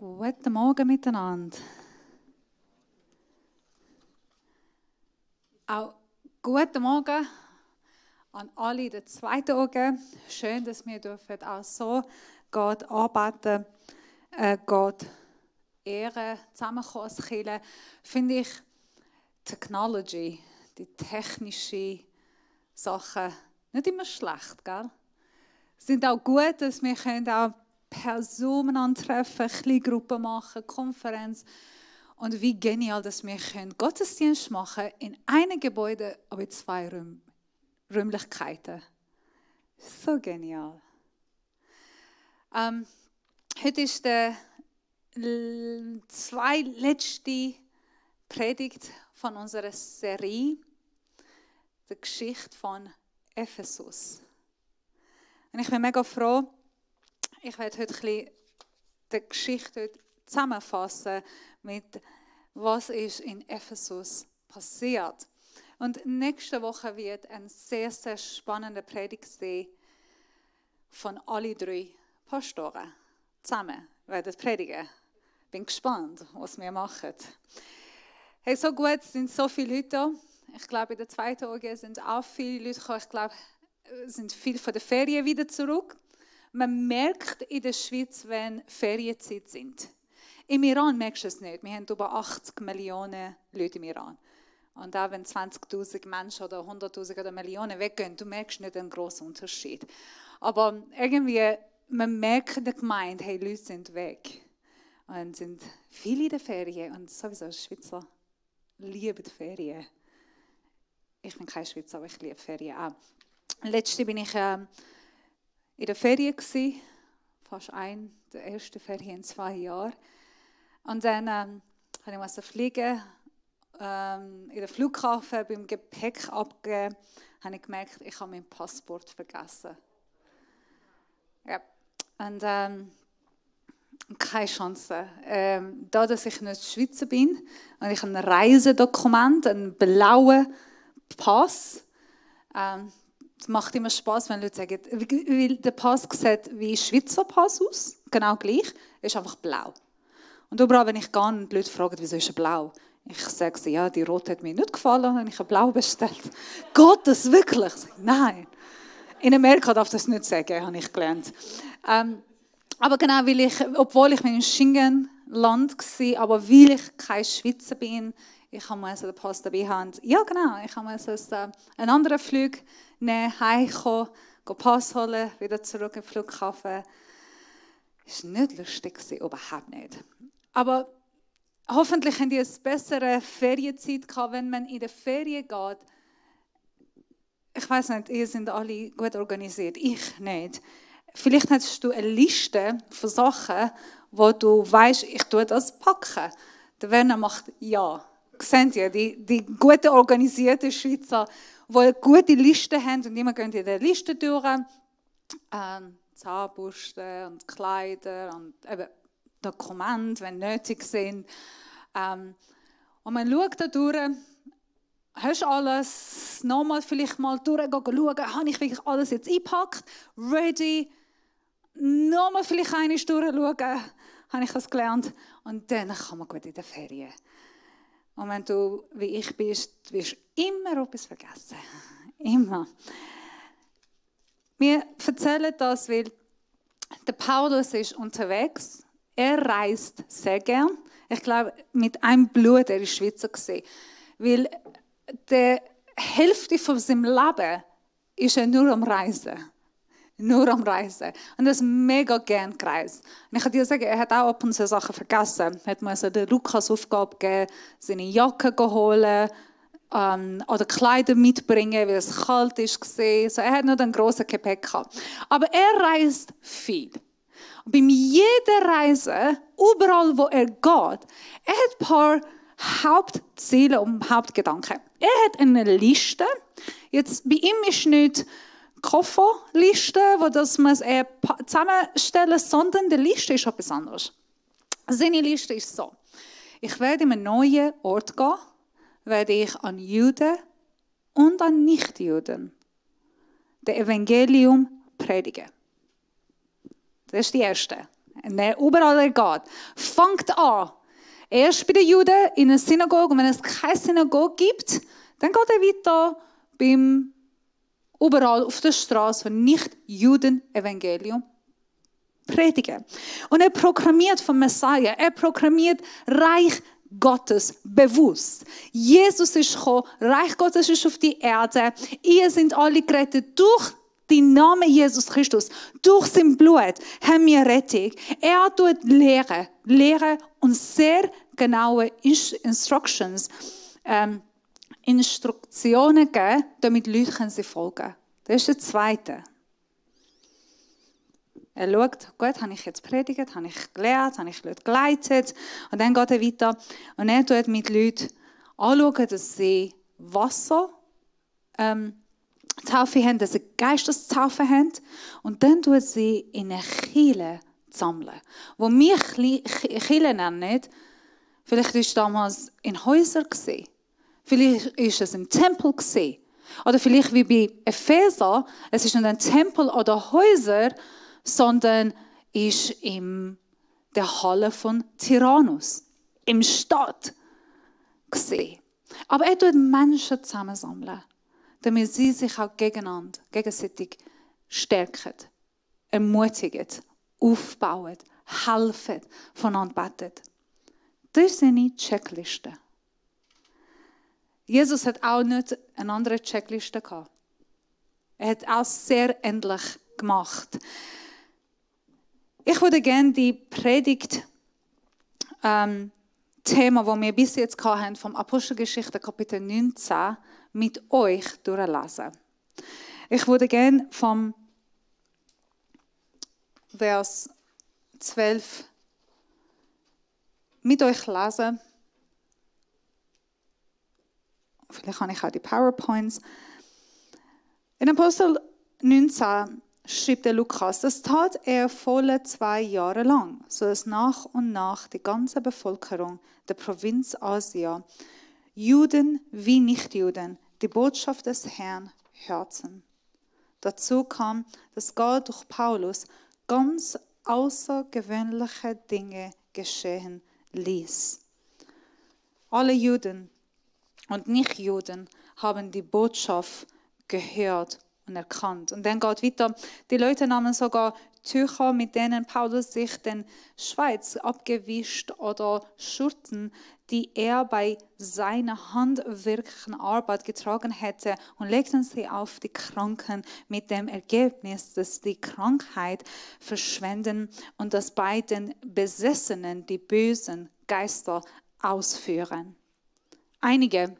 Guten Morgen miteinander. Auch guten Morgen an alle in der zweiten Augen. Schön, dass wir dürfen auch so Gott anbeten, Gott ehren, zusammenkommen als Kirche. Finde ich Technology, die technische Sachen, nicht immer schlecht, gell? Es sind auch gut, dass wir auch Personen antreffen, Kleingruppen machen, Konferenz. Und wie genial, dass wir Gottesdienst machen in einem Gebäude, aber in zwei Räumlichkeiten. So genial. Heute ist die zweitletzte Predigt von unserer Serie, die Geschichte von Ephesus. Und ich bin mega froh, ich werde heute ein bisschen die Geschichte zusammenfassen mit was ist in Ephesus passiert. Und nächste Woche wird ein sehr, sehr spannender Predigt sein von alle drei Pastoren. Zusammen werden predigen. Bin gespannt, was wir machen. Hey, so gut, es sind so viele Leute da. Ich glaube, in der zweiten OG sind auch viele Leute gekommen. Ich glaube, es sind viele von der Ferien wieder zurück. Man merkt in der Schweiz, wenn Ferienzeit sind. Im Iran merkst du es nicht. Wir haben über 80 Millionen Leute im Iran. Und auch wenn 20'000 Menschen oder 100'000 oder Millionen weggehen, du merkst nicht einen grossen Unterschied. Aber irgendwie, man merkt in der Gemeinde, hey, Leute sind weg. Und sind viele in der Ferien. Und sowieso Schweizer lieben die Ferien. Ich bin kein Schweizer, aber ich liebe Ferien auch. Letzte bin ich in der Ferien gsi, fast der erste Ferien in 2 Jahren. Und dann musste ich fliegen, in den Flughafen beim Gepäck abgeben, habe ich gemerkt, ich habe mein Passport vergessen. Ja, und keine Chance. Da, dass ich nicht Schweizer bin und ich ein Reisedokument, einen blauen Pass. Es macht immer Spaß, wenn Leute sagen, weil der Pass sieht wie Schweizer Pass aus, genau gleich, ist einfach blau. Und überall, wenn ich gehe und die Leute fragen, wieso ist er blau? Ich sage sie, ja, die rote hat mir nicht gefallen, und ich habe blau bestellt. Geht das wirklich? Nein. In Amerika darf das nicht sagen, habe ich gelernt. Aber genau, obwohl ich in einem Schengen-Land war, aber weil ich kein Schweizer bin, ich musste den Pass dabei haben. Ja, genau, ich musste einen anderen Flug nehmen, heimkommen, Pass holen, wieder zurück im Flughafen. Das war nicht lustig, überhaupt nicht. Aber hoffentlich habt ihr eine bessere Ferienzeit gehabt, wenn man in die Ferien geht. Ich weiss nicht, ihr seid alle gut organisiert, ich nicht. Vielleicht hast du eine Liste von Sachen, wo du weißt, ich tue das packen. Der Werner macht ja. Seht ihr, die guten, organisierten Schweizer, die eine gute Liste haben und immer gehen in der Liste durch. Zahnbürsten und Kleider und eben Dokumente, wenn nötig sind. Und man schaut da durch, hast du alles, nochmal vielleicht mal schauen, habe ich wirklich alles jetzt eingepackt, ready, nochmal vielleicht einmal durchschauen, habe ich das gelernt. Und dann kann man gut in der Ferien. Und wenn du, wie ich bist, wirst du immer etwas vergessen. Immer. Wir erzählen das, weil der Paulus ist unterwegs. Er reist sehr gern. Ich glaube, mit einem Blut, er war Schweizer gewesen. Weil die Hälfte von seinem Leben ist er nur am Reisen. Nur am Reisen. Und er ist mega gern gereist. Und ich kann dir sagen, er hat auch ab und zu Sachen vergessen. Er musste den Lukas Aufgabe geben, seine Jacke holen oder Kleider mitbringen, weil es kalt war. So, er hat nur einen grossen Gepäck gehabt. Aber er reist viel. Und bei jeder Reise, überall wo er geht, er hat ein paar Hauptziele und Hauptgedanken. Er hat eine Liste. Jetzt, bei ihm ist nicht Kofferliste, wo das man zusammenstellen, sondern die Liste ist etwas anderes. Seine Liste ist so: Ich werde in einen neuen Ort gehen, werde ich an Juden und an Nichtjuden das Evangelium predigen. Das ist die erste. Überall er geht. Fangt an. Erst bei den Juden in einer Synagoge. Und wenn es keine Synagoge gibt, dann geht er weiter überall auf der Straße von Nicht-Juden-Evangelium predigen. Und er proklamiert vom Messiah. Er proklamiert Reich Gottes bewusst. Jesus ist gekommen, Reich Gottes ist auf die Erde. Ihr seid alle gerettet durch den Namen Jesus Christus. Durch sein Blut haben wir Rettung. Er tut Lehren und sehr genaue Instruktionen geben, damit Leute sie folgen können. Das ist der zweite. Er schaut, gut, habe ich jetzt predigt, habe ich gelehrt, habe ich Leute geleitet. Und dann geht er weiter und er tut mit Leuten anschauen, dass sie Wasser Taufe haben, dass sie Geistestaufe haben. Und dann tut sie in eine Kirche sammeln. Wo wir Kirche nennen, vielleicht war es damals in Häusern, vielleicht war es im Tempel, oder vielleicht wie bei Epheser, es ist nicht ein Tempel oder Häuser, sondern ist in der Halle von Tyrannus, im Stadt gesehen. Aber er tut Menschen zusammensammeln, damit sie sich auch gegenseitig stärken, ermutigen, aufbauen, helfen, voneinander beten. Das ist seine Checkliste. Jesus hat auch nicht eine andere Checkliste gehabt. Er hat auch sehr ähnlich gemacht. Ich würde gerne die Predigt Thema, das wir bis jetzt hatten, vom Apostelgeschichte Kapitel 19 mit euch durchlesen. Ich würde gerne vom Vers 12 mit euch lesen. Vielleicht habe ich auch die PowerPoints. In Apostel 19 schreibt der Lukas, das tat er volle 2 Jahre lang, so dass nach und nach die ganze Bevölkerung der Provinz Asia, Juden wie Nichtjuden, die Botschaft des Herrn hörten. Dazu kam, dass Gott durch Paulus ganz außergewöhnliche Dinge geschehen ließ. Alle Juden und Nichtjuden haben die Botschaft gehört und erkannt. Und dann geht weiter. Die Leute nahmen sogar Tücher, mit denen Paulus sich den Schweiß abgewischt oder Schurzen, die er bei seiner handwerklichen Arbeit getragen hätte, und legten sie auf die Kranken mit dem Ergebnis, dass die Krankheit verschwenden und dass bei den Besessenen die bösen Geister ausführen. Einige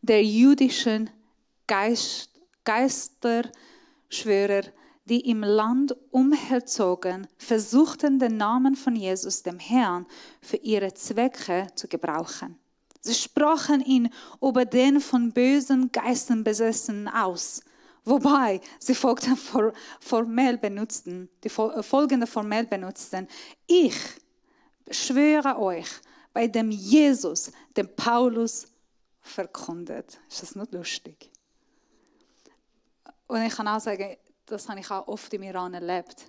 der jüdischen Geisterschwörer, die im Land umherzogen, versuchten den Namen von Jesus, dem Herrn, für ihre Zwecke zu gebrauchen. Sie sprachen ihn über den von bösen Geistern Besessenen aus, wobei sie folgende Formel benutzten. Ich schwöre euch, bei dem Jesus, dem Paulus verkündet. Ist das nicht lustig? Und ich kann auch sagen, das habe ich auch oft im Iran erlebt.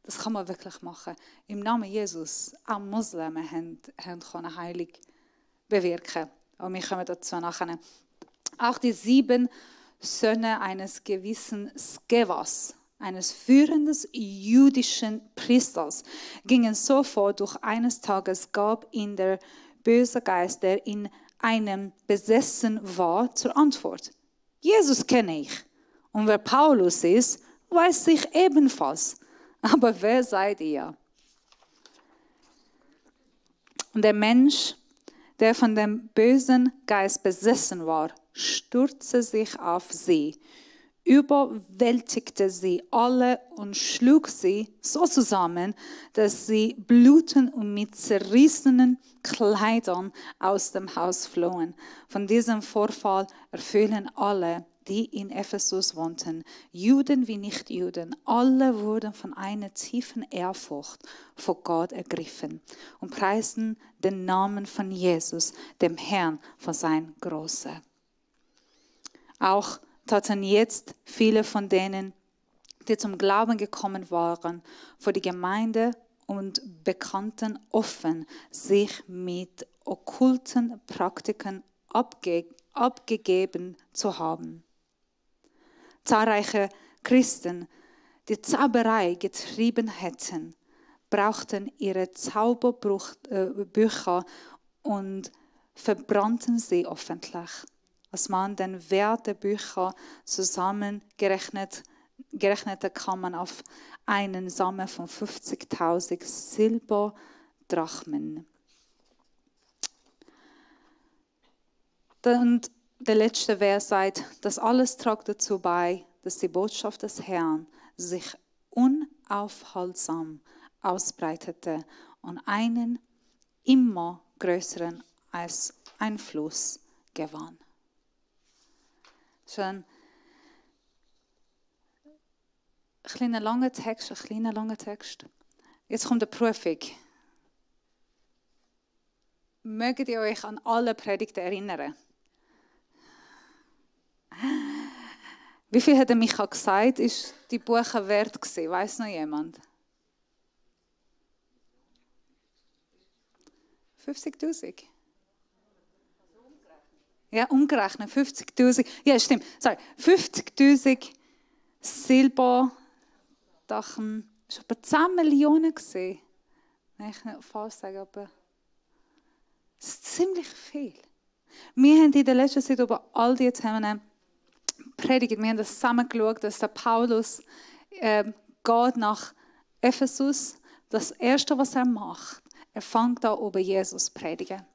Das kann man wirklich machen. Im Namen Jesus, auch Muslime können Heilung bewirken. Und wir kommen dazu nachher. Auch die 7 Söhne eines gewissen Skevas, eines führenden jüdischen Priesters, gingen so vor, durch eines Tages gab ihn der böse Geist, der in einem besessen war, zur Antwort: Jesus kenne ich. Und wer Paulus ist, weiß ich ebenfalls. Aber wer seid ihr? Und der Mensch, der von dem bösen Geist besessen war, stürzte sich auf sie, überwältigte sie alle und schlug sie so zusammen, dass sie blutend und mit zerrissenen Kleidern aus dem Haus flohen. Von diesem Vorfall erfüllen alle, die in Ephesus wohnten, Juden wie Nichtjuden, alle wurden von einer tiefen Ehrfurcht vor Gott ergriffen und preisten den Namen von Jesus, dem Herrn, für sein Große. Auch taten jetzt viele von denen, die zum Glauben gekommen waren, vor die Gemeinde und Bekannten offen sich mit okkulten Praktiken abgegeben zu haben. Zahlreiche Christen, die Zauberei getrieben hätten, brauchten ihre Zauberbücher und verbrannten sie öffentlich. Als man den Wert der Bücher zusammengerechnet kann man auf einen Summe von 50.000 Silberdrachmen. Und der letzte Vers sagt, das alles trug dazu bei, dass die Botschaft des Herrn sich unaufhaltsam ausbreitete und einen immer größeren Einfluss gewann. Schon ein kleiner langer Text. Jetzt kommt die Prüfung. Mögt ihr euch an alle Predigten erinnern? Wie viel hat Micha gesagt, ist die Buche wert gewesen? Weiss noch jemand? 50.000? Ja, umgerechnet. 50.000. Ja, stimmt. Sorry. 50.000 Silberdachen. Das war etwa 10 Millionen. Nein, ich kann nicht falsch sagen, aber das ist ziemlich viel. Wir haben in der letzten Zeit über all diese Themen predigt. Wir haben das zusammen geschaut, dass der Paulus geht nach Ephesus. Das Erste, was er macht, er fängt an, über Jesus zu predigen,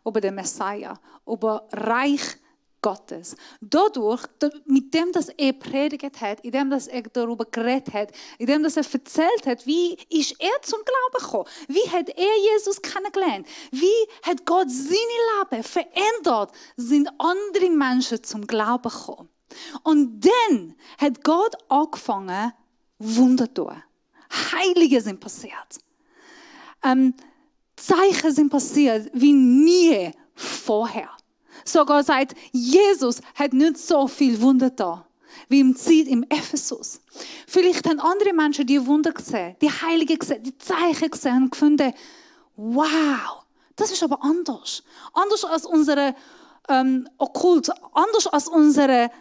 über den Messiah, über Reich Gottes. Dadurch, mit dem, dass er predigt hat, in dem, dass er darüber geredet hat, in dem, dass er erzählt hat, wie ist er zum Glauben gekommen? Wie hat er Jesus kennengelernt? Wie hat Gott seine Leben verändert? Sind andere Menschen zum Glauben gekommen? Und dann hat Gott angefangen, Wunder zu tun. Heilige sind passiert. Zeichen sind passiert wie nie vorher. Sogar sagt, Jesus hat nicht so viel Wunder da, wie im Zeit im Ephesus. Vielleicht haben andere Menschen die Wunder gesehen, die Heiligen gesehen, die Zeichen gesehen und gefunden, wow, das ist aber anders. Anders als unsere Okkult, anders als unsere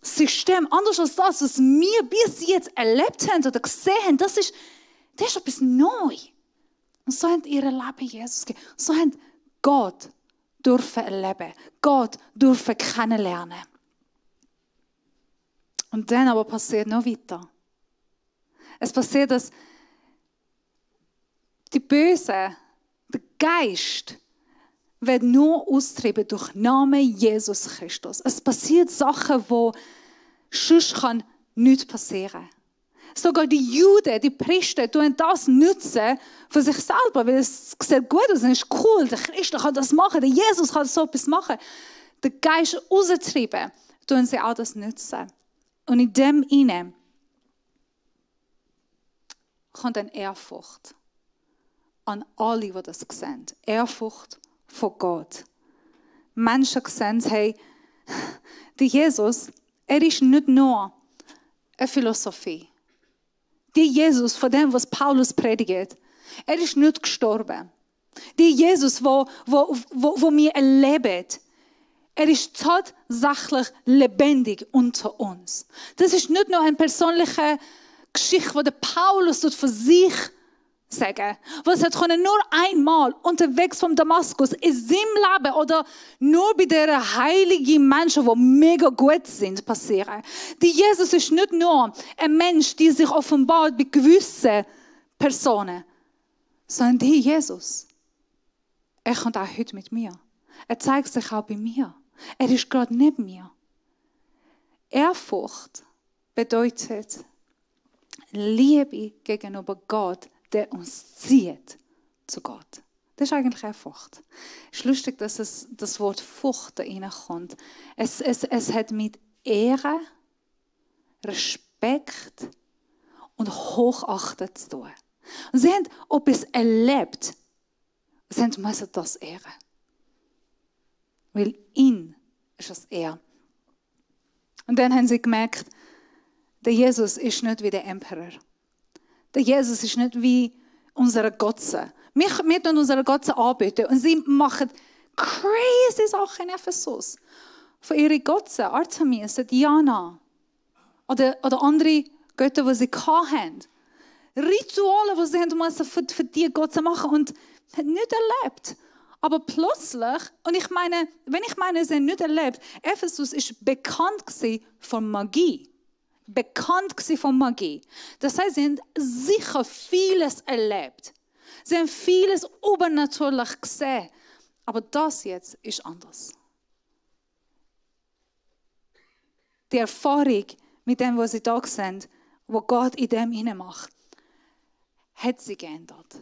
System, anders als das, was wir bis jetzt erlebt haben oder gesehen haben. Das ist etwas neu. Und so haben ihre Leben Jesus gegeben. So haben Gott dürfen erleben, Gott dürfen kennenlernen. Und dann aber passiert noch weiter. Es passiert, dass die Böse, der Geist, wird nur austrieben durch den Namen Jesus Christus. Es passiert Sachen, wo sonst nichts passieren kann. Sogar die Juden, die Priester, tun das nutzen für sich selber, weil es sieht gut aus, es ist cool, der Christ kann das machen, der Jesus kann so etwas machen. Der Geist rauszutreiben, tun sie auch das nutzen. Und in dem hinein kommt eine Ehrfurcht an alle, die das sehen. Ehrfurcht von Gott. Menschen sehen, hey, der Jesus, er ist nicht nur eine Philosophie. Der Jesus, von dem, was Paulus predigt, er ist nicht gestorben. Der Jesus, wo wir erleben, er ist tatsächlich lebendig unter uns. Das ist nicht nur eine persönliche Geschichte, die Paulus für sich sagen. Was hat nur einmal unterwegs vom Damaskus in seinem Leben oder nur bei den heiligen Menschen, die mega gut sind, passieren. Die Jesus ist nicht nur ein Mensch, der sich offenbart bei gewissen Personen, sondern die Jesus. Er kommt auch heute mit mir. Er zeigt sich auch bei mir. Er ist gerade neben mir. Ehrfurcht bedeutet Liebe gegenüber Gott, der uns zieht zu Gott. Das ist eigentlich Ehrfurcht. Es ist lustig, dass das Wort Furcht da reinkommt. Es hat mit Ehre, Respekt und Hochachten zu tun. Und sie haben etwas erlebt. Sie müssen das ehren. Weil ihn ist es er. Und dann haben sie gemerkt, der Jesus ist nicht wie der Emperor. Der Jesus ist nicht wie unsere Götzen. Wir tun unsere Götzen anbieten und sie machen crazy Sachen in Ephesus. Von ihren Götzen, Artemis, Diana oder andere Götter, die sie hatten. Rituale, die sie haben für die Götzen machen und haben nicht erlebt. Aber plötzlich, und ich meine, wenn ich meine, sie haben nicht erlebt, Ephesus ist bekannt von Magie. Bekannt von Magie. Das heißt, sie haben sicher vieles erlebt. Sie haben vieles übernatürlich gesehen. Aber das jetzt ist anders. Die Erfahrung mit dem, was sie da sind, wo Gott in dem hinein macht, hat sie geändert.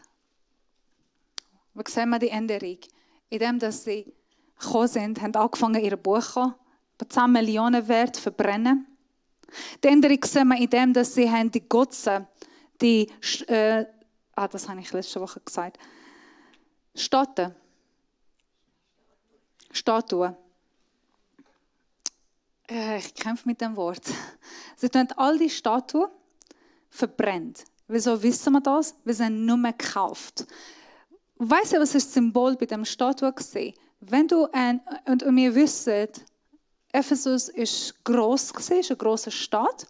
Wie sehen wir die Änderung? Indem, dass sie gekommen sind, haben angefangen, ihre Bücher, 10 Millionen wert, zu verbrennen. Die Änderung sehen wir in dem, dass sie die Götzen, das habe ich letzte Woche gesagt, Statuen. Ich kämpfe mit dem Wort. Sie tun all die Statuen verbrennt. Wieso wissen wir das? Wir sind nur mehr gekauft. Weißt du, was das Symbol bei dem Statue war? Wenn du und wir wissen, Ephesus ist gross, ist eine grosse Stadt.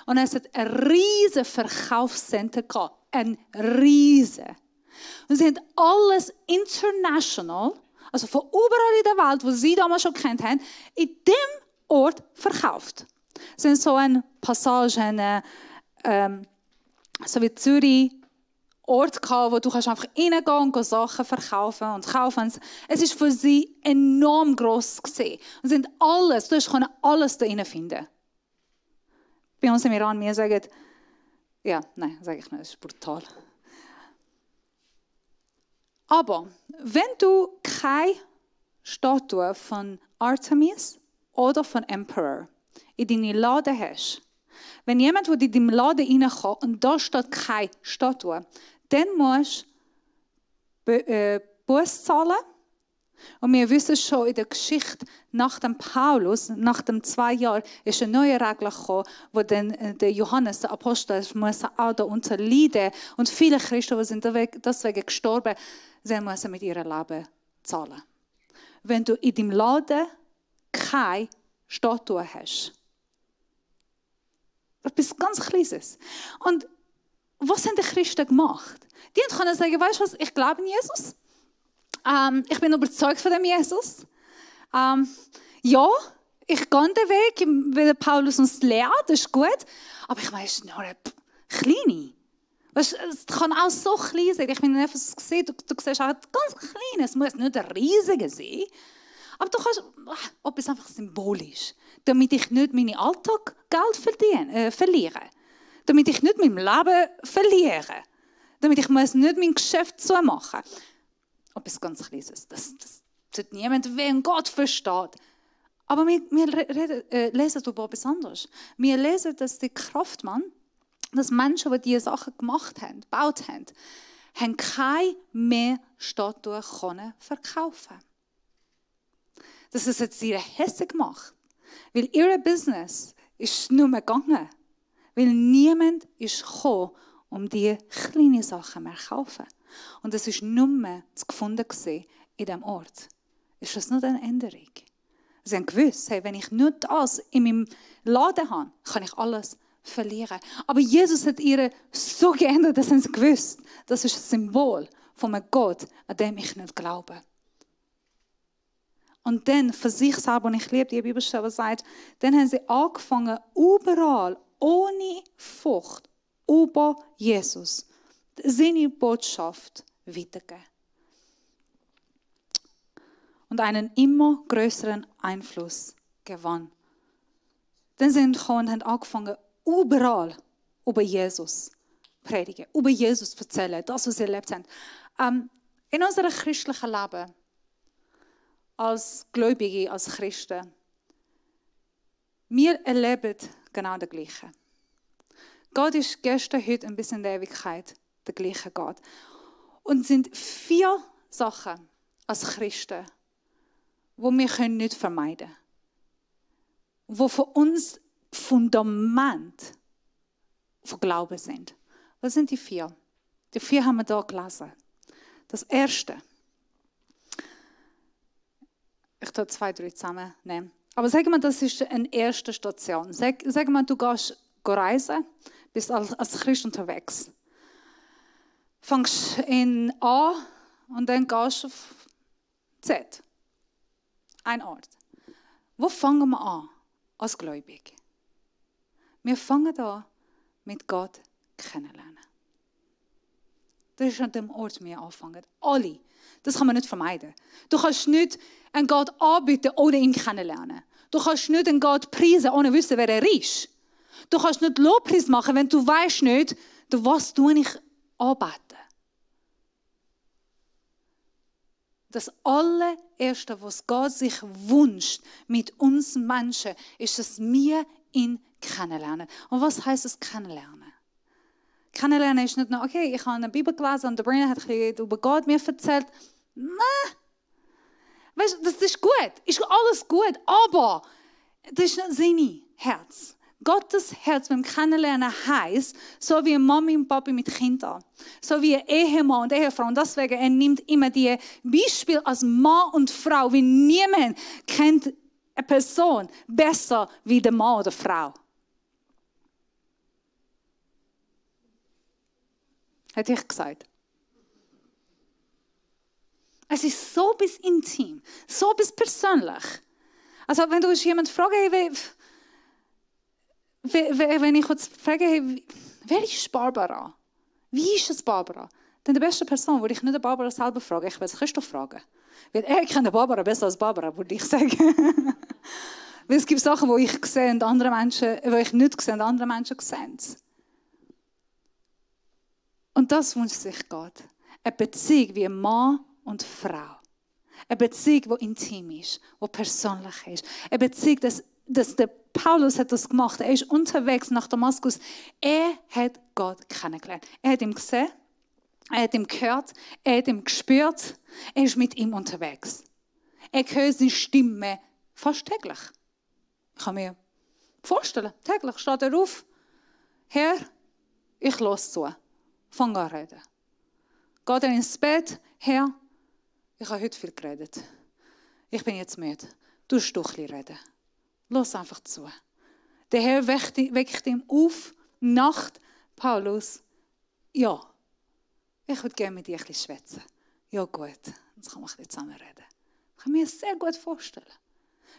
Und es hat ein riesiges Verkaufscenter gehabt. Ein riesiges. Und sie haben alles international, also von überall in der Welt, wo sie damals schon kennt haben, in dem Ort verkauft. Es sind so eine Passage, so wie Zürich, Ort gehabt, wo du einfach reingehen und Sachen verkaufen und kaufen. Es ist für sie enorm gross gewesen. Und sind alles, du konntest alles da rein finden. Bei uns im Iran, wir sagen, ja, nein, sage ich nicht, das ist brutal. Aber wenn du keine Statue von Artemis oder von Emperor in deinem Laden hast, wenn jemand, der in deinem Laden reinkommt und da steht keine Statue, dann musst du Buß zahlen. Und wir wissen schon in der Geschichte nach dem Paulus, nach den 2 Jahren, ist eine neue Regel gekommen, wo dann der Johannes, der Apostel, muss auch darunter leiden. Und viele Christen, die sind deswegen gestorben, sie müssen mit ihrem Leben zahlen. Wenn du in deinem Laden keine Statue hast. Etwas ganz Kleines. Und was haben die Christen gemacht? Die können sagen, weißt du was, ich glaube in Jesus. Ich bin überzeugt von dem Jesus. Ja, ich gehe den Weg, wie Paulus uns lehrt, das ist gut. Aber ich weiß nur eine kleine. Weißt, es kann auch so klein sein. Ich bin in Ephesus gesehen, du siehst auch ganz klein. Es muss nicht ein riesiger sein. Aber du kannst etwas einfach symbolisch, damit ich nicht meinen Alltag Geld verliere. Damit ich nicht mein Leben verliere. Damit ich nicht mein Geschäft zumachen muss. Etwas ganz Kleines. Das tut niemand weh und Gott versteht. Aber wir lesen über etwas anderes. Wir lesen, dass die Kraftmann, dass Menschen, die diese Sachen gemacht haben, gebaut haben keine mehr Statuen verkaufen. Das hat sie hässlich gemacht. Weil ihr Business ist nur mehr gegangen. Weil niemand ist gekommen, um die kleinen Sachen mehr zu kaufen. Und es war nur mehr zu gefunden in diesem Ort. Ist das nur eine Änderung? Sie haben gewusst, hey, wenn ich nur das in meinem Laden habe, kann ich alles verlieren. Aber Jesus hat ihre so geändert, dass sie gewusst, das ist ein Symbol von einem Gott, an dem ich nicht glaube. Und dann für sich selber, und ich liebe die Bibelstelle, die sagt, dann haben sie angefangen, überall, ohne Furcht, über Jesus, seine Botschaft weiterzugeben. Und einen immer größeren Einfluss gewann. Dann sind sie gekommen und haben angefangen, überall über Jesus predigen, über Jesus erzählen, das, was sie erlebt haben. In unserem christlichen Leben, als Gläubige, als Christen, wir erleben genau das Gleiche. Gott ist gestern, heute und bis in der Ewigkeit der gleiche Gott. Und es sind 4 Sachen als Christen, die wir nicht vermeiden können. Die für uns Fundament von Glauben sind. Was sind die 4? Die 4 haben wir hier gelesen. Das erste. Ich tue 2, 3 zusammennehmen. Aber sagen wir, das ist eine erste Station. Sagen wir, du gehst reisen, bist als Christ unterwegs. Fängst in A und dann gehst du auf Z. Ein Ort. Wo fangen wir an als Gläubig? Wir fangen an mit Gott kennenlernen. Das ist an dem Ort, wo wir anfangen. Alle. Das kann man nicht vermeiden. Du kannst nicht einen Gott anbieten, ohne ihn kennenlernen. Du kannst nicht einen Gott preisen, ohne zu wissen, wer er ist. Du kannst nicht Lobpreis machen, wenn du weißt nicht, was ich anbete. Das allererste, was Gott sich wünscht mit uns Menschen, ist, dass wir ihn kennenlernen. Und was heisst es kennenlernen? Kennenlernen ist nicht nur, okay, ich habe eine Bibel gelesen und der Brian hat über Gott mir erzählt. Nein. Weißt du, das ist gut, ist alles gut, aber das ist nicht sein Herz. Gottes Herz beim Kennenlernen heisst, so wie Mami und Papi mit Kindern, so wie Ehemann und Ehefrau. Und deswegen, er nimmt immer die Beispiele als Mann und Frau, wie niemand kennt eine Person besser wie der Mann oder Frau. Hätte ich gesagt. Es ist so bis intim, so bis persönlich. Also wenn du jemanden fragst, hey, wenn ich jetzt frage, hey, wer ist Barbara? Wie ist es Barbara? Dann die beste Person würde ich nicht Barbara selber fragen, ich würde Christoph fragen. Weil er kennt Barbara besser als Barbara, würde ich sagen. Weil es gibt Sachen, die ich sehe und andere Menschen, die ich nicht sehe und andere Menschen sehen. Und das wünscht sich Gott. Eine Beziehung wie Mann und Frau. Eine Beziehung, die intim ist, die persönlich ist. Eine Beziehung, dass der Paulus hat das gemacht. Er ist unterwegs nach Damaskus. Er hat Gott kennengelernt. Er hat ihn gesehen, er hat ihn gehört, er hat ihn gespürt. Er ist mit ihm unterwegs. Er hört seine Stimme fast täglich. Ich kann mir vorstellen, täglich steht er auf. Herr, ich lasse zu. Fang an reden. Geht er ins Bett, Herr, ich habe heute viel geredet. Ich bin jetzt müde. Du musst doch ein bisschen reden. Lass einfach zu. Der Herr weckt ihm auf, Nacht, Paulus. Ja, ich würde gerne mit dir ein bisschen schwätzen. Ja gut, jetzt kann man ein bisschen zusammen reden. Ich kann mir das sehr gut vorstellen.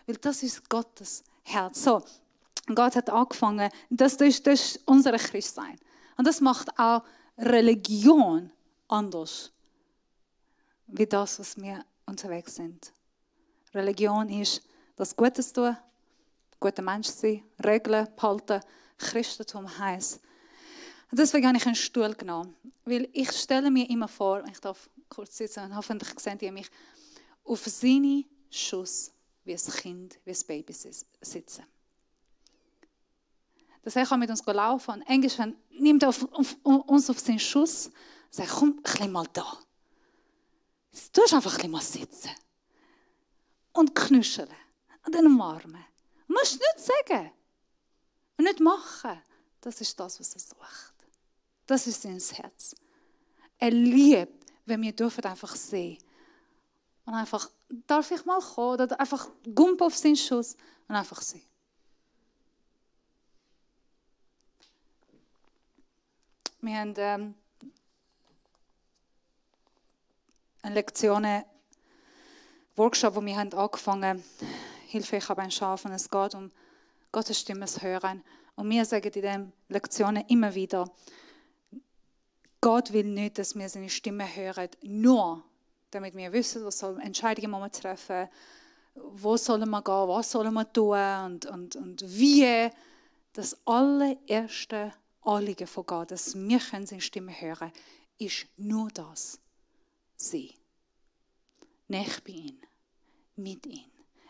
Weil das ist Gottes Herz. So, Gott hat angefangen, das ist unser Christsein. Und das macht auch Religion anders, wie das, was wir unterwegs sind. Religion ist das Gutes tun, guter Mensch sein, Regeln behalten. Christentum heisst. Und deswegen habe ich einen Stuhl genommen, weil ich stelle mir immer vor, ich darf kurz sitzen und hoffentlich sehen die mich, auf seine Schuss wie ein Kind, wie ein Baby sitzen. Das heißt, er kann mit uns laufen und Englisch nimmt er uns auf seinen Schuss und sagt, komm, ein bisschen mal da. Du musst einfach ein bisschen mal sitzen. Und knüscheln. Und dann umarmen. Du musst nichts sagen. Und nicht machen. Das ist das, was er sucht. Das ist sein Herz. Er liebt, wenn wir dürfen einfach sehen. Und einfach, darf ich mal kommen? Oder einfach gumpen auf seinen Schuss und einfach sehen. Wir haben eine Lektion, Workshop, wo wir haben angefangen, Hilfe, ich habe ein Schaf und es geht um Gottes Stimme zu hören. Und wir sagen in diesen Lektionen immer wieder, Gott will nicht, dass wir seine Stimme hören, nur damit wir wissen, was soll Entscheidungen wir treffen, wo sollen wir gehen, was sollen wir tun und wie. Das allererste Anliegen von Gott, dass wir seine Stimme hören können, ist nur das. Sie. Nicht bei ihm. Mit ihm.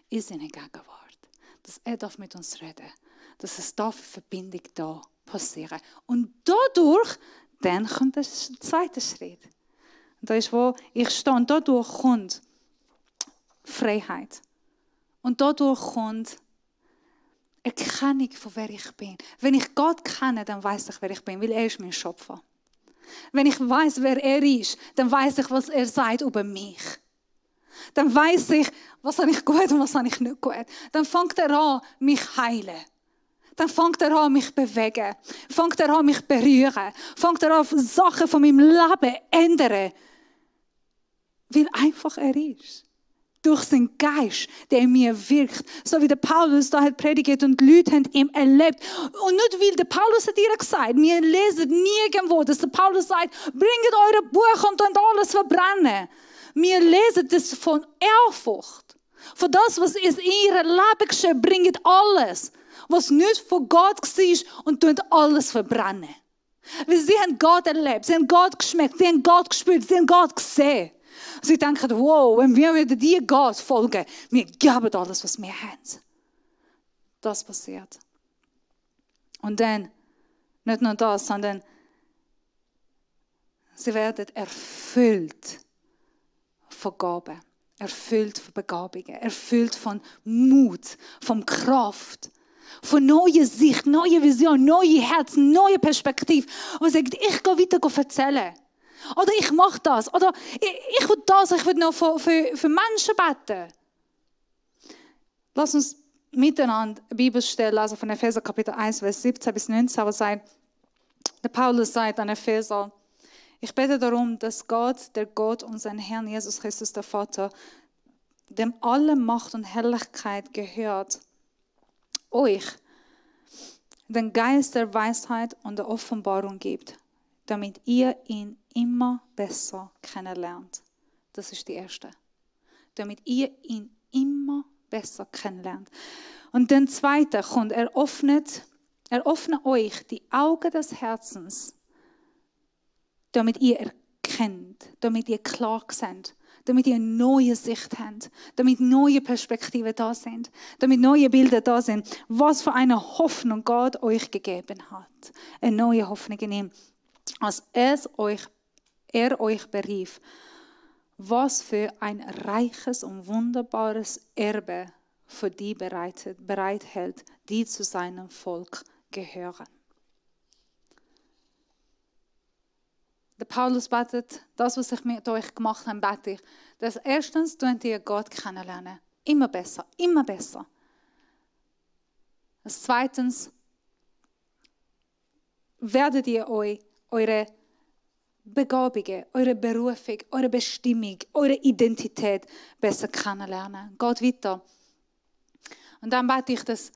In seiner Gegenwart. Dass er mit uns reden darf. Dass es da für Verbindung da passieren. Und dadurch, dann kommt der zweite Schritt. Und da ist, wo ich stehe. Und dadurch kommt Freiheit. Und dadurch kommt Erkennung von wer ich bin. Wenn ich Gott kenne, dann weiß ich, wer ich bin, weil er ist mein Schöpfer. Wenn ich weiß, wer er ist, dann weiß ich, was er sagt über mich. Dann weiß ich, was habe ich gut und was habe ich nicht gut. Dann fängt er an, mich heilen. Dann fängt er an, mich bewegen. Fängt er an, mich berühren. Fängt er an, Sachen von meinem Leben ändern. Weil einfach er ist. Durch seinen Geist, der in mir wirkt. So wie der Paulus da hat predigt und die Leute haben ihn erlebt. Und nicht, weil der Paulus hat ihr gesagt, wir lesen nirgendwo, dass der Paulus sagt, bringt eure Buch und alles verbrennen. Wir lesen das von Ehrfurcht. Von das, was in ihrem Leben geschieht, bringt alles, was nicht von Gott war und tun alles verbrennen. Weil sie haben Gott erlebt, sie haben Gott geschmeckt, sie haben Gott gespürt, sie haben Gott gesehen. Sie denken, wow, wenn wir wieder die Gott folgen, wir geben alles, was wir haben. Das passiert. Und dann, nicht nur das, sondern sie werden erfüllt von Gaben, erfüllt von Begabungen, erfüllt von Mut, von Kraft, von neuer Sicht, neuer Vision, neue Herzen, neue Perspektive. Und sagt, ich gehe weiter erzählen. Oder ich mache das. Oder ich will das. Ich will noch für Menschen beten. Lass uns miteinander eine Bibelstelle, also von Epheser Kapitel 1, Vers 17 bis 19, wo sagt, der Paulus sagt an Epheser, ich bete darum, dass Gott, der Gott unseres Herrn Jesus Christus, der Vater, dem alle Macht und Herrlichkeit gehört, euch den Geist der Weisheit und der Offenbarung gibt, damit ihr ihn immer besser kennenlernt. Das ist die erste. Damit ihr ihn immer besser kennenlernt. Und den zweiten kommt, er öffnet euch die Augen des Herzens, damit ihr erkennt, damit ihr klar seid, damit ihr eine neue Sicht habt, damit neue Perspektiven da sind, damit neue Bilder da sind, was für eine Hoffnung Gott euch gegeben hat. Eine neue Hoffnung in ihm. Als er euch berief, was für ein reiches und wunderbares Erbe für die bereithält, die zu seinem Volk gehören. Der Paulus betet, das, was ich mit euch gemacht habe, bete ich, dass erstens könnt ihr Gott kennenlernen. Immer besser, immer besser. Als zweitens werdet ihr euch eure Begabungen, eure Berufung, eure Bestimmung, eure Identität besser kennenlernen. Geht weiter. Und dann bete ich, dass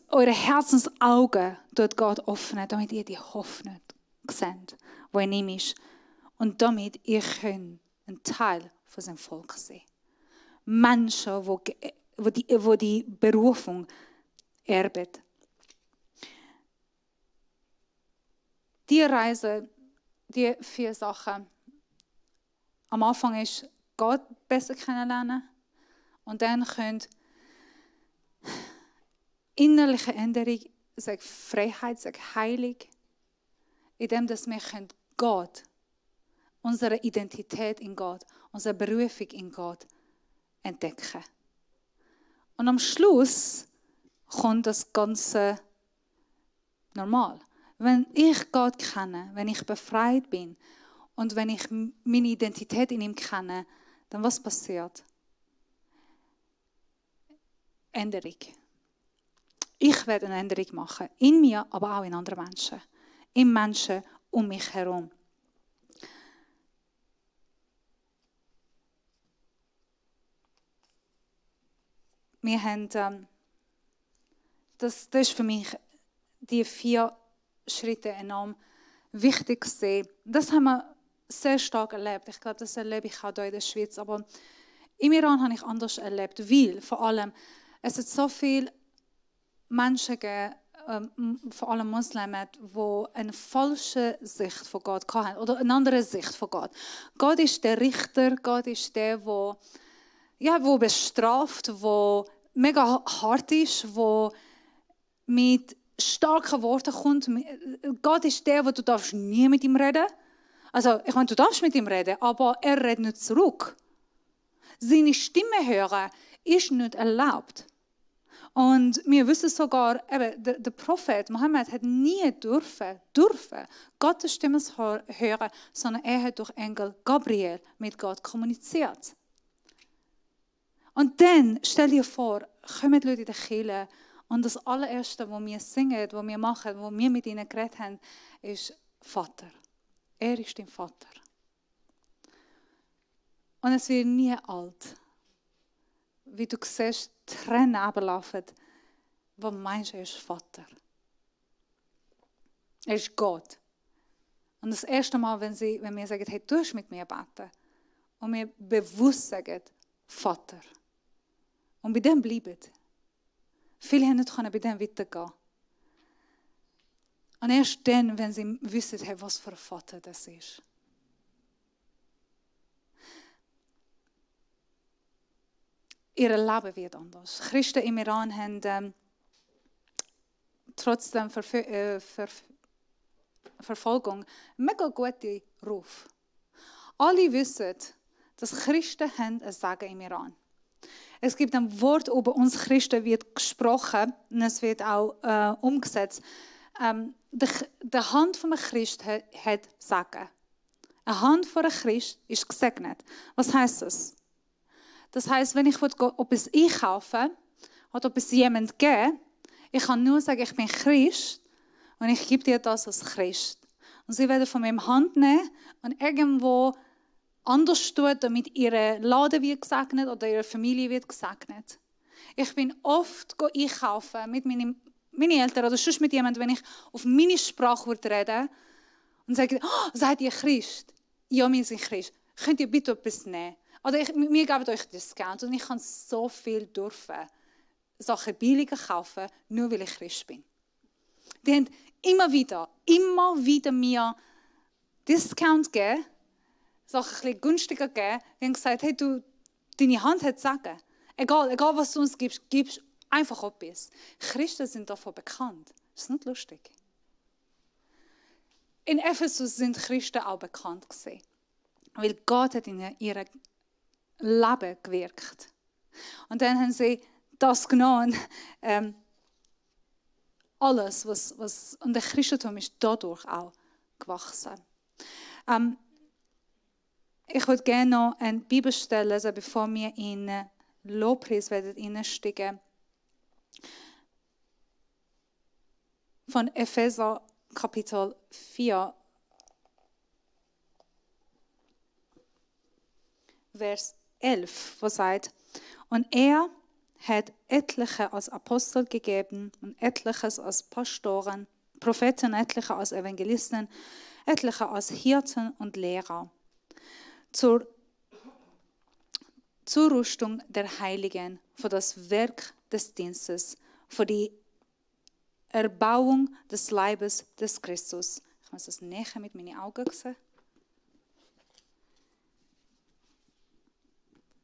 eure Herzensaugen dort Gott öffnen, damit ihr die Hoffnung seht, die in ihm ist. Und damit ihr könnt einen Teil von seinem Volk sehen. Menschen, die die Berufung erben. Die Reise, die 4 Sachen. Am Anfang ist Gott besser kennenlernen. Und dann könnt innerliche Änderung, sag Freiheit, sag Heilung, indem dass wir Gott, unsere Identität in Gott, unsere Berufung in Gott entdecken. Und am Schluss kommt das Ganze normal. Wenn ich Gott kenne, wenn ich befreit bin und wenn ich meine Identität in ihm kenne, dann was passiert? Änderung. Ich werde eine Änderung machen. In mir, aber auch in anderen Menschen. In Menschen um mich herum. Wir haben, das ist für mich die 4 Schritte enorm wichtig gesehen. Das haben wir sehr stark erlebt. Ich glaube, das erlebe ich auch hier in der Schweiz. Aber im Iran habe ich anders erlebt, weil vor allem es hat so viele Menschen gegeben, vor allem Muslime, die eine falsche Sicht von Gott hatten oder eine andere Sicht von Gott. Gott ist der Richter, Gott ist der, der bestraft, der mega hart ist, der mit starken Worten kommt. Gott ist der, wo du darfst nie mit ihm reden. Also, ich meine, du darfst mit ihm reden, aber er redet nicht zurück. Seine Stimme hören ist nicht erlaubt. Und wir wissen sogar, eben, der Prophet Mohammed hat nie dürfen Gottes Stimme hören, sondern er hat durch Engel Gabriel mit Gott kommuniziert. Und dann, stell dir vor, kommen Leute in die Kirche und das allererste, was wir singen, was wir machen, was wir mit ihnen geredet haben, ist Vater. Er ist dein Vater. Und es wird nie alt. Wie du siehst, Tränen runterlaufen. Was meinst du, er ist Vater? Er ist Gott. Und das erste Mal, wenn wir sagen, hey, du hast mit mir beten, und wir bewusst sagen, Vater. Und bei dem bleiben. Viele haben nicht bei dem weitergehen. Und erst dann, wenn sie wissen, hey, was für ein Vater das ist. Ihr Leben wird anders. Christen im Iran haben trotz der Verfolgung einen mega guten Ruf. Alle wissen, dass Christen haben ein Sagen im Iran. Es gibt ein Wort über uns Christen, wird gesprochen und es wird auch umgesetzt. Die Hand von einem Christ hat Sagen. Eine Hand von einem Christ ist gesegnet. Was heisst das? Das heisst, wenn ich etwas einkaufe oder etwas jemandem gebe, ich kann nur sagen, ich bin Christ und ich gebe dir das als Christ. Und sie werden von meiner Hand nehmen und irgendwo anders tun, damit ihre Laden wird gesegnet oder ihre Familie wird gesegnet. Ich bin oft einkaufen mit meinen Eltern oder sonst mit jemandem, wenn ich auf meine Sprache rede und sage, oh, seid ihr Christ? Ja, wir sind Christ. Könnt ihr bitte etwas nehmen? Oder wir geben euch Discount und ich kann so viel dürfen Sachen billiger kaufen, nur weil ich Christ bin. Die haben immer wieder mir Discount gegeben, Sachen ein bisschen günstiger gegeben. Die haben gesagt, hey, deine Hand hat Sagen. Egal was du uns gibst, gibst einfach etwas. Christen sind davon bekannt. Das ist nicht lustig. In Ephesus sind Christen auch bekannt gewesen, weil Gott hat in ihrem Leben gewirkt. Und dann haben sie das genommen. Alles, was und der Christentum ist dadurch auch gewachsen. Ich würde gerne noch eine Bibelstelle, also bevor wir in Lobpreis einsteigen, von Epheser Kapitel 4, Vers 11, wo sagt, und er hat etliche als Apostel gegeben und etliches als Pastoren, Propheten, etliche als Evangelisten, etliche als Hirten und Lehrer. Zur Zurüstung der Heiligen für das Werk des Dienstes, für die Erbauung des Leibes des Christus. Ich muss das näher mit meinen Augen sehen.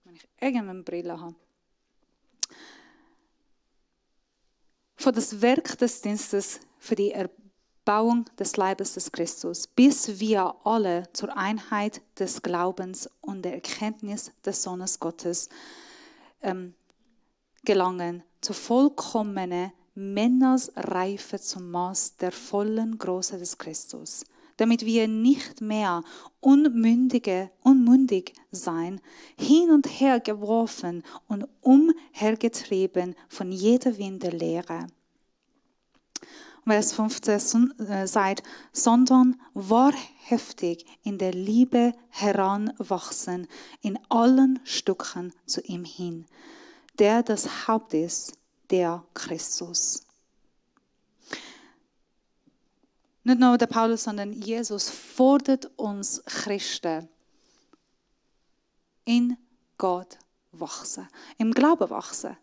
Wenn ich irgendeine Brille habe. Für das Werk des Dienstes, für die Erbauung des Leibes des Christus, bis wir alle zur Einheit des Glaubens und der Erkenntnis des Sohnes Gottes gelangen, zur vollkommenen Männersreife zum Maß der vollen Größe des Christus, damit wir nicht mehr unmündig sein, hin und her geworfen und umhergetrieben von jeder Wind der Lehre. Vers 15 sagt, sondern wahrhaftig in der Liebe heranwachsen, in allen Stücken zu ihm hin, der das Haupt ist, der Christus. Nicht nur der Paulus, sondern Jesus fordert uns Christen in Gott wachsen, im Glauben wachsen.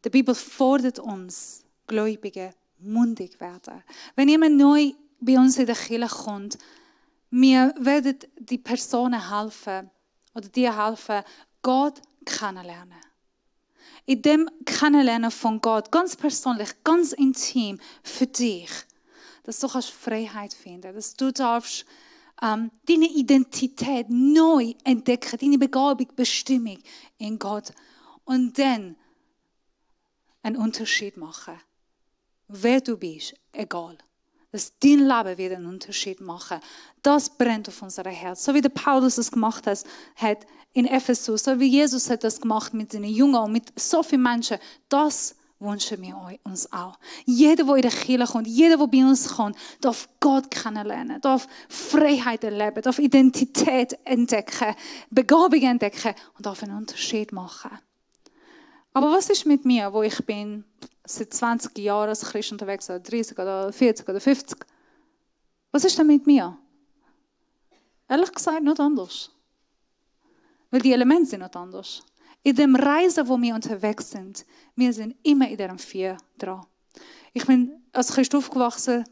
Die Bibel fordert uns Gläubige mundig werden. Wenn jemand neu bei uns in der Kirche kommt, wir werden die Personen helfen oder dir helfen, Gott kennenlernen. In dem Kennenlernen von Gott, ganz persönlich, ganz intim, für dich, dass du Freiheit finden kannst, dass du darfst deine Identität neu entdecken, deine Begabung, Bestimmung in Gott. Und dann einen Unterschied machen. Wer du bist, egal. Dass dein Leben wieder einen Unterschied machen. Das brennt auf unser Herz. So wie der Paulus es gemacht hat in Ephesus, so wie Jesus hat das gemacht mit seinen Jüngern und mit so vielen Menschen. Das wünschen wir uns auch. Jeder, der in der Kirche kommt, jeder, der bei uns kommt, darf Gott kennenlernen, darf Freiheit erleben, darf Identität entdecken, Begabung entdecken und darf einen Unterschied machen. Aber was ist mit mir, wo ich bin seit 20 Jahren als Christ unterwegs, oder 30 oder 40 oder 50? Was ist denn mit mir? Ehrlich gesagt, nicht anders. Weil die Elemente sind nicht anders. In dem Reisen, wo wir unterwegs sind, wir sind immer in diesem 4 dran. Ich bin als Christ aufgewachsen,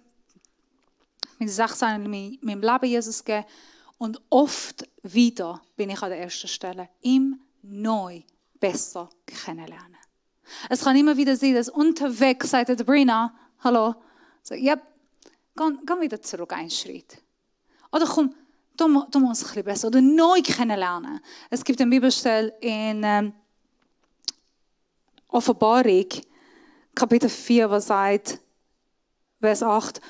mit 16 in meinem Leben Jesus gegeben und oft wieder bin ich an der ersten Stelle, im Neu besser kennenlernen. Es kann immer wieder sein, dass unterwegs sagt der Brina, hallo, sagt, ja, geh wieder zurück einen Schritt. Oder komm, du musst ein bisschen besser oder neu kennenlernen. Es gibt eine Bibelstelle in Offenbarung, Kapitel 4, was sagt, Vers 8,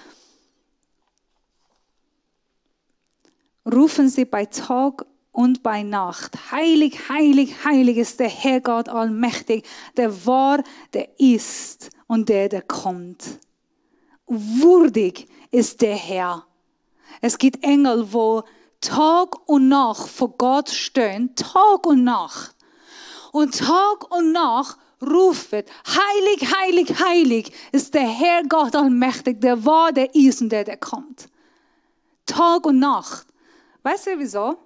rufen sie bei Tag und bei Nacht. Heilig, heilig, heilig ist der Herr Gott allmächtig, der war, der ist und der kommt. Würdig ist der Herr. Es gibt Engel, wo Tag und Nacht vor Gott stehen, Tag und Nacht. Und Tag und Nacht rufen, heilig, heilig, heilig ist der Herr Gott allmächtig, der war, der ist und der kommt. Tag und Nacht. Weißt du wieso?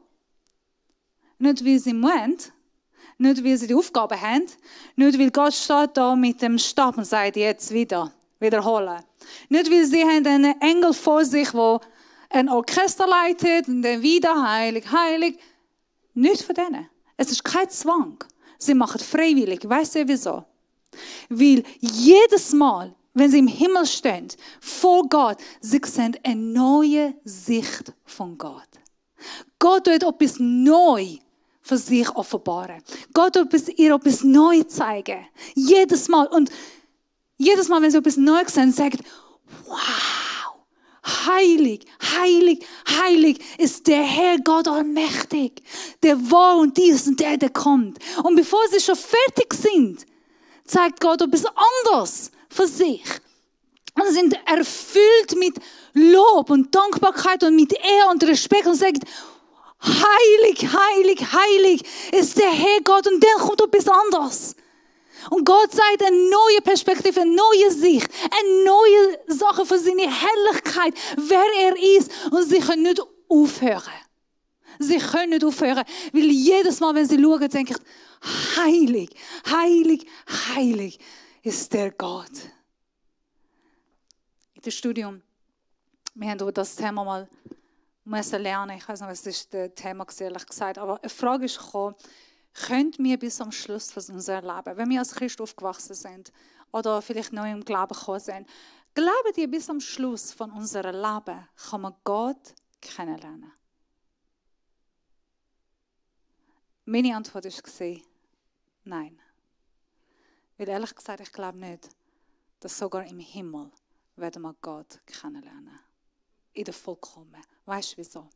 Nicht, weil sie wollen, nicht, weil sie die Aufgabe haben, nicht, weil Gott steht da mit dem Stab und sagt, jetzt wiederholen. Nicht, weil sie haben einen Engel vor sich, der ein Orchester leitet und dann wieder heilig, heilig. Nicht von denen. Es ist kein Zwang. Sie machen freiwillig. Weißt du wieso? Weil jedes Mal, wenn sie im Himmel stehen, vor Gott, sie sehen eine neue Sicht von Gott. Gott wird etwas neu für sich offenbaren. Gott wird ihr etwas neu zeigen. Jedes Mal. Und jedes Mal, wenn sie etwas Neues sehen, sagt, wow, heilig, heilig, heilig ist der Herr Gott allmächtig. Der war und dies und der kommt. Und bevor sie schon fertig sind, zeigt Gott etwas anderes für sich. Und sie sind erfüllt mit Lob und Dankbarkeit und mit Ehre und Respekt und sagt, heilig, heilig, heilig ist der Herr Gott und dann kommt etwas anderes. Und Gott sagt eine neue Perspektive, eine neue Sicht, eine neue Sache für seine Herrlichkeit, wer er ist. Und sie können nicht aufhören. Sie können nicht aufhören, weil jedes Mal, wenn sie schauen, denken, heilig, heilig, heilig ist der Gott. In dem Studium, wir haben über das Thema mal müssen lernen. Ich weiß nicht, was ist das Thema ehrlich gesagt, aber eine Frage ist gekommen, können wir bis am Schluss von unserem Leben, wenn wir als Christ aufgewachsen sind oder vielleicht neu im Glauben gekommen sind, glauben ihr, bis am Schluss von unserem Leben kann man Gott kennenlernen? Meine Antwort war nein. Weil ehrlich gesagt, ich glaube nicht, dass sogar im Himmel werden wir Gott kennenlernen. In der Vollkommen. Weißt du wieso?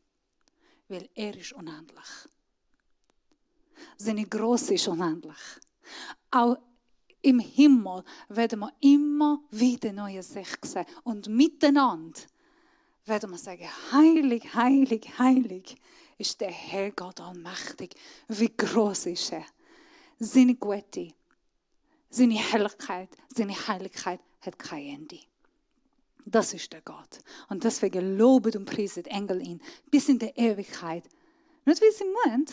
Weil er ist unendlich. Seine Größe ist unendlich. Auch im Himmel werden wir immer wieder neue Sachen sehen. Und miteinander werden wir sagen, heilig, heilig, heilig ist der Herr Gott allmächtig. Wie groß ist er? Seine Güte, seine Herrlichkeit, seine Heiligkeit hat kein Ende. Das ist der Gott. Und deswegen loben und preisen die Engel ihn bis in der Ewigkeit. Nicht wie sie wollen,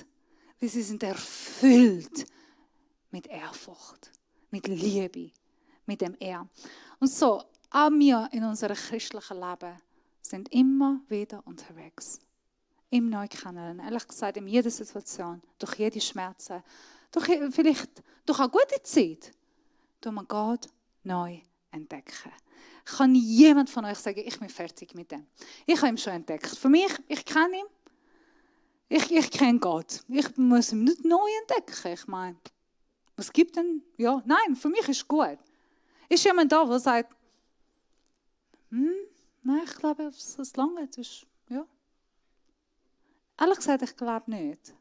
weil sie sind erfüllt mit Ehrfurcht, mit Liebe, mit dem Ehr. Und so, auch wir in unserem christlichen Leben sind immer wieder unterwegs. Im Neukennenlernen. Ehrlich gesagt, in jeder Situation, durch jede Schmerzen, vielleicht durch eine gute Zeit, tun wir Gott neu entdecken. Kann jemand von euch sagen, ich bin fertig mit dem? Ich habe ihn schon entdeckt. Für mich, ich kenne ihn. Ich kenne Gott. Ich muss ihn nicht neu entdecken. Ich meine, was gibt denn? Ja, nein, für mich ist es gut. Ist jemand da, der sagt, nein, ich glaube, es lange ist, ja. Ehrlich gesagt, ich glaube nicht.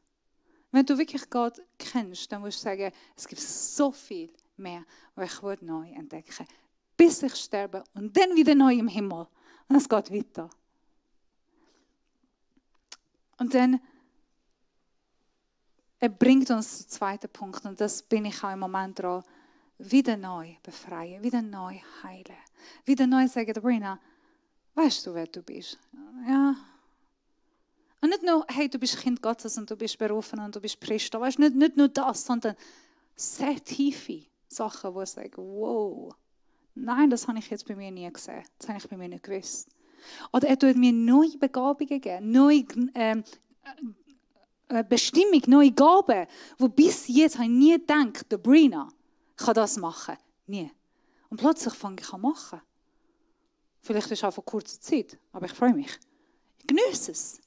Wenn du wirklich Gott kennst, dann musst du sagen, es gibt so viel mehr, was ich neu entdecken will, bis ich sterbe und dann wieder neu im Himmel. Und es geht weiter. Und dann er bringt uns zum zweiten Punkt, und das bin ich auch im Moment dran, wieder neu befreien, wieder neu heilen. Wieder neu sagen, Sabrina, weißt du, wer du bist? Ja. Und nicht nur, hey, du bist Kind Gottes und du bist berufen und du bist Priester. Weißt du, nicht nur das, sondern sehr tiefe Sachen, wo ich sage, wow, nein, das habe ich jetzt bei mir nie gesehen. Das habe ich bei mir nicht gewusst. Oder er tut mir neue Begabungen geben, neue Bestimmung, neue Gaben, wo bis jetzt habe ich nie gedacht, Sabrina kann das machen. Nie. Und plötzlich fange ich an zu machen. Vielleicht ist es auch vor kurzer Zeit, aber ich freue mich. Ich genieße es.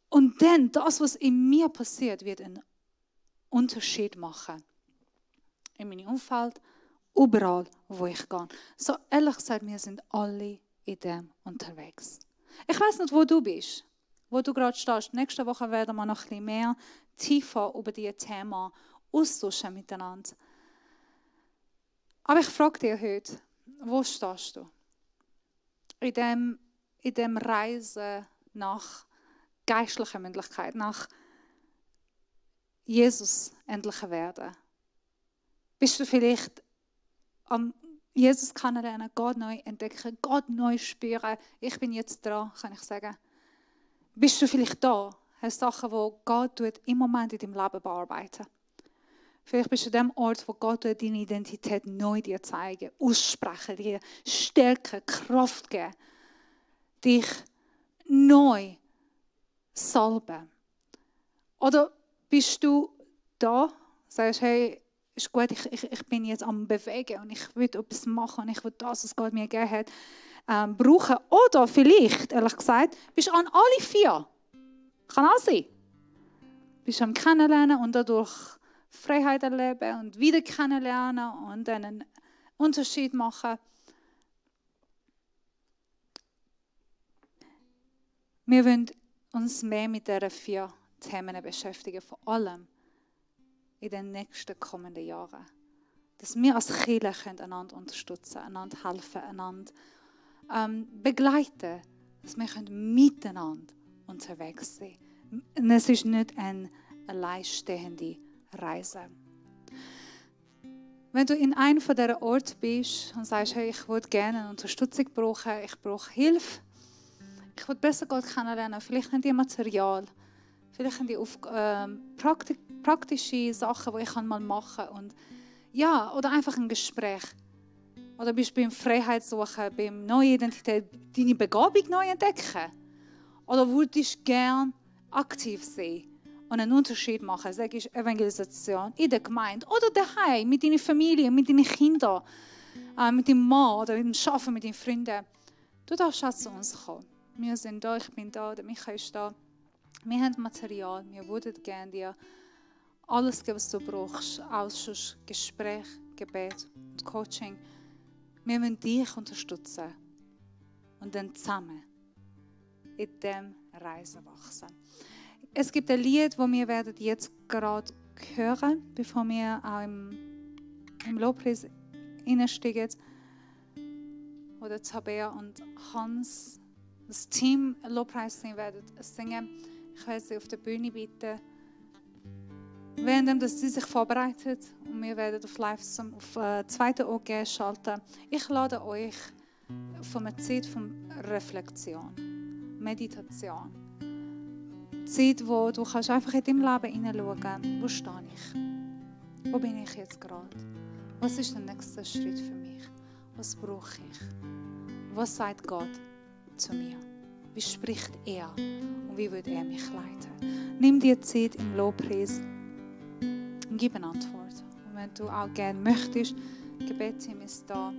Und dann, das, was in mir passiert, wird einen Unterschied machen. In meinem Umfeld, überall, wo ich gehe. So ehrlich gesagt, wir sind alle in dem unterwegs. Ich weiß nicht, wo du bist, wo du gerade stehst. Nächste Woche werden wir noch ein bisschen mehr tiefer über dieses Thema austauschen miteinander. Aber ich frage dich heute, wo stehst du? In dem Reisen nach geistlicher Möglichkeit, nach Jesus endlich werden. Bist du vielleicht am Jesus kennenlernen, Gott neu entdecken, Gott neu spüren? Ich bin jetzt dran, kann ich sagen. Bist du vielleicht da? Hast Sachen, die Gott im Moment in deinem Leben bearbeiten? Vielleicht bist du an dem Ort, wo Gott deine Identität neu dir zeigen, aussprechen, dir stärken, Kraft geben, dich neu salben. Oder bist du da, sagst, hey, ist gut, ich bin jetzt am Bewegen und ich will etwas machen und ich will das, was Gott mir gegeben hat, brauchen. Oder vielleicht, ehrlich gesagt, bist du an alle vier. Kann auch sein. Bist am Kennenlernen und dadurch Freiheit erleben und wieder kennenlernen und dann einen Unterschied machen. Wir wollen uns mehr mit diesen 4 Themen beschäftigen, vor allem in den nächsten kommenden Jahren. Dass wir als Kirche einander unterstützen, einander helfen, einander begleiten, dass wir miteinander unterwegs sein können. Es ist nicht eine alleinstehende Reise. Wenn du in einem von diesen Orten bist und sagst, hey, ich würde gerne Unterstützung brauchen, ich brauche Hilfe, ich würde besser Gott kennenlernen, vielleicht haben die Material, vielleicht haben die praktische Sachen, die ich mal machen kann. Und ja, oder einfach ein Gespräch. Oder bist du beim Freiheitssuchen, beim neue Identität, deine Begabung neu entdecken? Oder würdest du gerne aktiv sein und einen Unterschied machen? Sag ich Evangelisation in der Gemeinde oder daheim, mit deiner Familie, mit deinen Kindern, mit deinem Mann oder mit dem Arbeiten, mit deinen Freunden. Du darfst auch zu uns kommen. Wir sind da, ich bin da, der Michael ist da. Wir haben Material, wir würden gerne dir alles geben, was du brauchst. Ausschuss, Gespräch, Gebet und Coaching. Wir wollen dich unterstützen und dann zusammen in diesem Reisen wachsen. Es gibt ein Lied, das wir werden jetzt gerade hören, bevor wir auch im Lobpreis hineinsteigen. Oder Tabea und Hans, das Team Lobpreis werden singen. Ich werde sie auf der Bühne bitten. Während dass sie sich vorbereitet und wir werden auf Livestream auf 2. OG schalten. Ich lade euch von einer Zeit von Reflexion, Meditation. Zeit, wo du kannst einfach in deinem Leben hineinschauen, wo stehe ich? Wo bin ich jetzt gerade? Was ist der nächste Schritt für mich? Was brauche ich? Was sagt Gott zu mir? Wie spricht er? Und wie wird er mich leiten? Nimm dir Zeit im Lobpreis und gib eine Antwort. Und wenn du auch gerne möchtest, Gebetsteam ist da,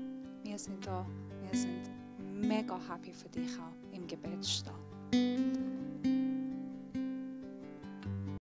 wir sind da, wir sind mega happy für dich auch im Gebet zu stehen.